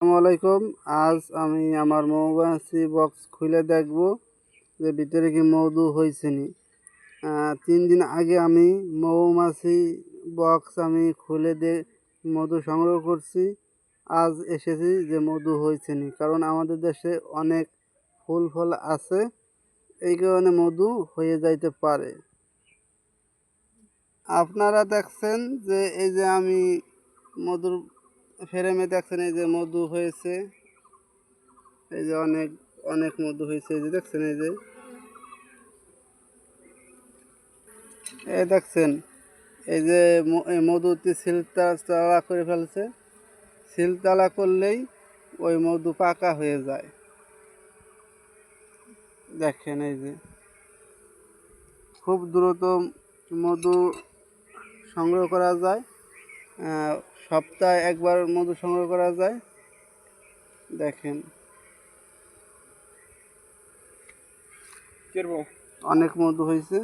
আসসালামু আলাইকুম। আজ আমি আমার মৌমাছি বক্স খুলে দেখব যে ভিতরে কি মধু হয়েছে নি। 3 দিন আগে আমি মৌমাছি বক্স খুলে মধু সংগ্রহ করছি। আজ এসেছি যে মধু হয়েছে নি, কারণ আমাদের দেশে অনেক ফুল ফল আছে, এই কারণে মধু হয়ে যাইতে পারে। আপনারা দেখছেন যে এই যে আমি মধুর ফ্রেমে দেখছেন এই যে মধু হয়েছে, এই যে অনেক অনেক মধু হয়েছে। এই যে দেখছেন এই দেখছেন এই যে মধুটি সিলতালা করে ফেলছে। সিলতালা করলেই ওই মধু পাকা হয়ে যায়। দেখেন এই যে খুব দ্রুত মধু সংগ্রহ করা যায়। সপ্তাহে একবার মধু সংগ্রহ করা যায়। দেখেন অনেক মধু হয়েছে।